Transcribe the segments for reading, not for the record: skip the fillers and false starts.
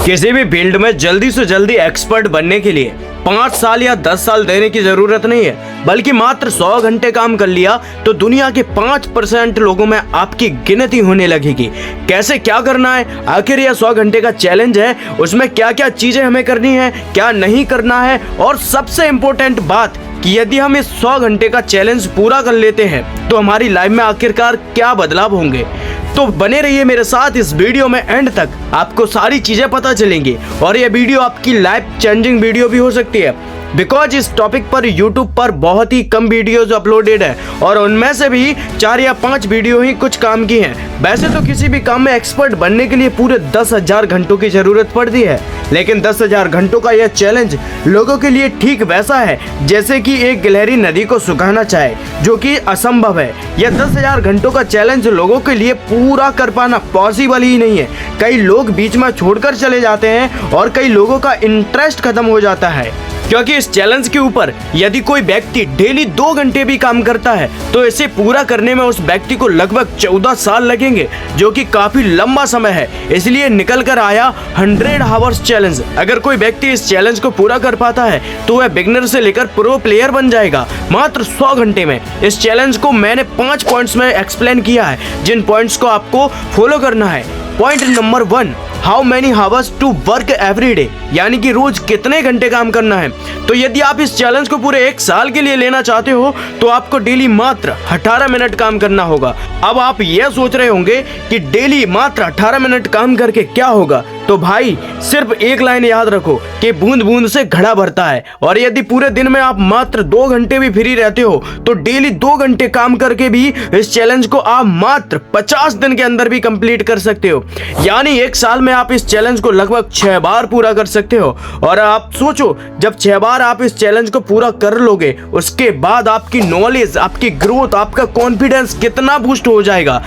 किसी भी फील्ड में जल्दी से जल्दी एक्सपर्ट बनने के लिए 5 साल या 10 साल देने की जरूरत नहीं है, बल्कि मात्र 100 घंटे काम कर लिया तो दुनिया के 5% लोगों में आपकी गिनती होने लगेगी। कैसे क्या करना है, आखिर यह 100 घंटे का चैलेंज है, उसमें क्या क्या चीजें हमें करनी है, क्या नहीं करना है, और सबसे इम्पोर्टेंट बात कि यदि हम इस 100 घंटे का चैलेंज पूरा कर लेते हैं तो हमारी लाइफ में आखिरकार क्या बदलाव होंगे। तो बने रहिए मेरे साथ इस वीडियो में एंड तक, आपको सारी चीजें पता चलेंगी और यह वीडियो आपकी लाइफ चेंजिंग वीडियो भी हो सकती है। बिकॉज इस टॉपिक पर यूट्यूब पर बहुत ही कम वीडियोज अपलोडेड है और उनमें से भी 4 या 5 वीडियो ही कुछ काम की हैं। वैसे तो किसी भी काम में एक्सपर्ट बनने के लिए पूरे 10,000 घंटों की जरूरत पड़ती है, लेकिन 10,000 घंटों का यह चैलेंज लोगों के लिए ठीक वैसा है जैसे कि एक गिलहरी नदी को सुखाना चाहे, जो कि असंभव है। यह 10,000 घंटों का चैलेंज लोगों के लिए पूरा कर पाना पॉसिबल ही नहीं है। कई लोग बीच में छोड़कर चले जाते हैं और कई लोगों का इंटरेस्ट खत्म हो जाता है, क्योंकि इस चैलेंज के ऊपर यदि कोई व्यक्ति डेली 2 घंटे भी काम करता है तो इसे पूरा करने में उस व्यक्ति को लगभग 14 साल लगेंगे, जो कि काफी लंबा समय है। इसलिए निकल कर आया 100 आवर्स चैलेंज। अगर कोई व्यक्ति इस चैलेंज को पूरा कर पाता है तो वह बिगिनर से लेकर प्रो प्लेयर बन जाएगा मात्र 100 घंटे में। इस चैलेंज को मैंने 5 पॉइंट्स में एक्सप्लेन किया है, जिन पॉइंट्स को आपको फॉलो करना है। Point number 1, how many hours to work every day, यानी कि रोज कितने घंटे काम करना है। तो यदि आप इस चैलेंज को पूरे 1 साल के लिए लेना चाहते हो तो आपको डेली मात्र 18 मिनट काम करना होगा। अब आप यह सोच रहे होंगे कि डेली मात्र 18 मिनट काम करके क्या होगा, तो भाई सिर्फ एक लाइन याद रखो कि बूंद बूंद से घड़ा भरता है। और यदि पूरे दिन में आप मात्र 2 घंटे भी फ्री रहते हो तो डेली 2 घंटे काम करके भी इस चैलेंज को आप मात्र 50 दिन के अंदर भी कंप्लीट कर सकते हो। यानी 1 साल में आप इस चैलेंज को लगभग 6 बार पूरा कर सकते हो। और आप सोचो, जब 6 बार आप इस चैलेंज को पूरा कर लोगे उसके बाद आपकी नॉलेज, आपकी ग्रोथ, आपका कॉन्फिडेंस कितना बूस्ट हो जाएगा।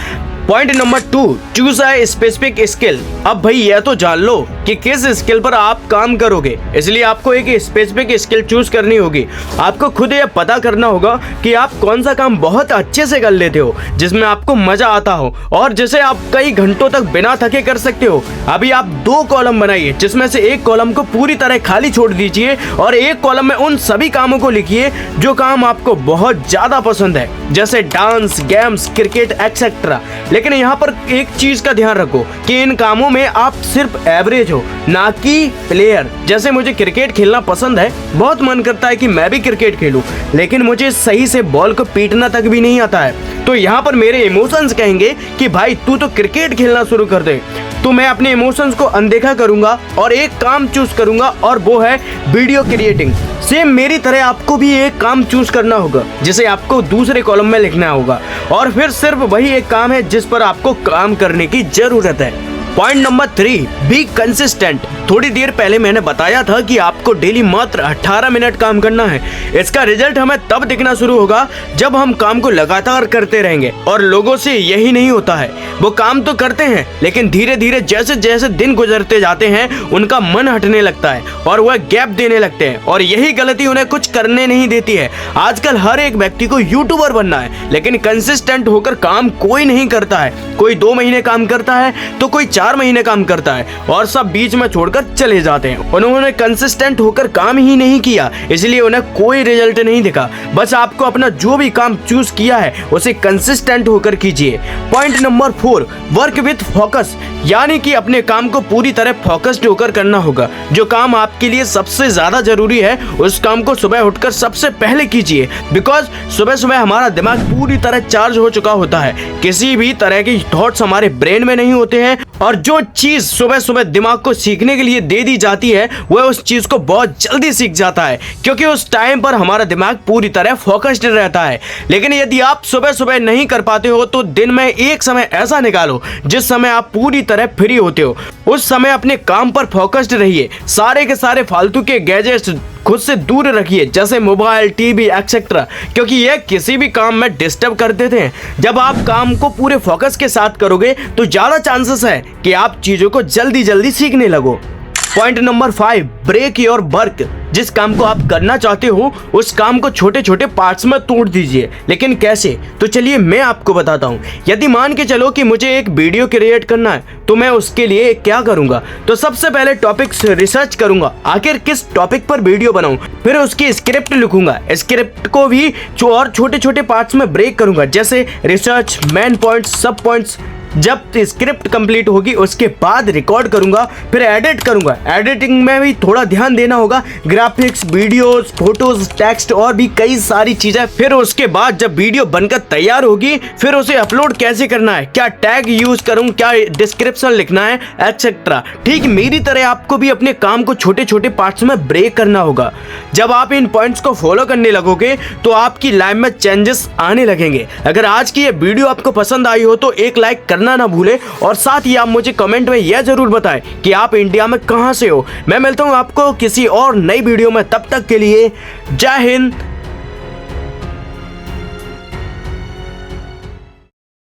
Point number 2, choose a specific skill. अब भाई यह तो जान लो कि किस स्किल पर आप काम करोगे, इसलिए आपको एक स्पेसिफिक स्किल चूज करनी होगी। आपको खुद यह पता करना होगा कि आप कौन सा काम बहुत अच्छे से कर लेते हो, जिसमें आपको मजा आता हो और जिसे आप कई घंटों तक बिना थके कर सकते हो। अभी आप 2 कॉलम बनाइए, जिसमें से एक कॉलम को पूरी तरह खाली छोड़ दीजिए और एक कॉलम में उन सभी कामों को लिखिए जो काम आपको बहुत ज्यादा पसंद है, जैसे डांस, गेम्स, क्रिकेट एक्सेट्रा। लेकिन यहाँ पर एक चीज का ध्यान रखो कि इन कामों में आप सिर्फ एवरेज हो, ना कि प्लेयर। जैसे मुझे क्रिकेट खेलना पसंद है, बहुत मन करता है कि मैं भी क्रिकेट खेलूं, लेकिन मुझे सही से बॉल को पीटना तक भी नहीं आता है। तो यहाँ पर मेरे इमोशंस कहेंगे कि भाई तू तो क्रिकेट खेलना शुरू कर दे। तो मैं अपने इमोशंस को अनदेखा करूंगा और एक काम चूज करूंगा और वो है वीडियो क्रिएटिंग। सेम मेरी तरह आपको भी एक काम चूज करना होगा जिसे आपको दूसरे कॉलम में लिखना होगा, और फिर सिर्फ वही एक काम है जिस पर आपको काम करने की जरूरत है। Point number 3, be consistent. थोड़ी देर पहले मैंने बताया था कि आपको डेली मात्र 18 मिनट काम करना है। इसका रिजल्ट हमें तब दिखना शुरू होगा जब हम काम को लगातार करते रहेंगे। और लोगों से यही नहीं होता है, वो काम तो करते हैं लेकिन धीरे धीरे जैसे जैसे दिन गुजरते जाते हैं उनका मन हटने लगता है और वह गैप देने लगते हैं, और यही गलती उन्हें कुछ करने नहीं देती है। आजकल हर एक व्यक्ति को यूट्यूबर बनना है, लेकिन कंसिस्टेंट होकर काम कोई नहीं करता है। कोई 2 महीने काम करता है तो कोई 4 महीने काम करता है और सब बीच में छोड़कर चले जाते हैं। उन्होंने कंसिस्टेंट होकर काम ही नहीं किया, इसलिए उन्हें कोई रिजल्ट नहीं दिखा। बस आपको अपना जो भी काम चूज किया है उसे कंसिस्टेंट होकर कीजिए। Point number 4, work with focus, यानी कि अपने काम को पूरी तरह फोकस्ड होकर करना होगा। जो काम आपके लिए सबसे ज्यादा जरूरी है उस काम को सुबह उठकर सबसे पहले कीजिए, बिकॉज सुबह सुबह हमारा दिमाग पूरी तरह चार्ज हो चुका होता है। किसी भी तरह के थॉट्स हमारे ब्रेन में नहीं होते हैं, और जो चीज सुबह सुबह दिमाग को सीखने के लिए दे दी जाती है वह उस चीज को बहुत जल्दी सीख जाता है, क्योंकि उस टाइम पर हमारा दिमाग पूरी तरह फोकस्ड रहता है। लेकिन यदि आप सुबह सुबह नहीं कर पाते हो तो दिन में एक समय ऐसा निकालो जिस समय आप पूरी तरह फ्री होते हो। उस समय अपने काम पर फोकस्ड रहिए। सारे के सारे फालतू के गैजेट्स खुद से दूर रखिए, जैसे मोबाइल, टीवी एक्सेट्रा, क्योंकि यह किसी भी काम में डिस्टर्ब कर देते हैं। जब आप काम को पूरे फोकस के साथ करोगे तो ज्यादा चांसेस है कि आप चीजों को जल्दी जल्दी सीखने लगो। Point number 5, break your work. जिस काम को आप करना चाहते हो उस काम को छोटे छोटे पार्ट्स में तोड़ दीजिए। लेकिन कैसे? तो चलिए मैं आपको बताता हूँ। यदि मान के चलो कि मुझे एक वीडियो क्रिएट करना है तो मैं उसके लिए क्या करूँगा, तो सबसे पहले टॉपिक्स रिसर्च करूँगा, आखिर किस टॉपिक पर वीडियो बनाऊँ, फिर उसकी स्क्रिप्ट लिखूंगा। स्क्रिप्ट को भी और छोटे छोटे पार्ट्स में ब्रेक करूँगा, जैसे रिसर्च, मेन पॉइंट्स, सब पॉइंट्स। जब स्क्रिप्ट कंप्लीट होगी उसके बाद रिकॉर्ड करूंगा, फिर एडिट करूंगा। एडिटिंग में भी थोड़ा ध्यान देना होगा, ग्राफिक्स, वीडियोस, फोटोज, टेक्स्ट और भी कई सारी चीजें। फिर उसके बाद जब वीडियो बनकर तैयार होगी फिर उसे अपलोड कैसे करना है, क्या टैग यूज करूं, क्या डिस्क्रिप्शन लिखना है, एटसेट्रा। ठीक मेरी तरह आपको भी अपने काम को छोटे छोटे पार्ट्स में ब्रेक करना होगा। जब आप इन पॉइंट्स को फॉलो करने लगोगे तो आपकी लाइफ में चेंजेस आने लगेंगे। अगर आज की ये वीडियो आपको पसंद आई हो तो एक लाइक करना ना भूले और साथ ही आप मुझे कमेंट में यह जरूर बताएं कि आप इंडिया में कहां से हो। मैं मिलता हूं आपको किसी और नई वीडियो में, तब तक के लिए जय हिंद,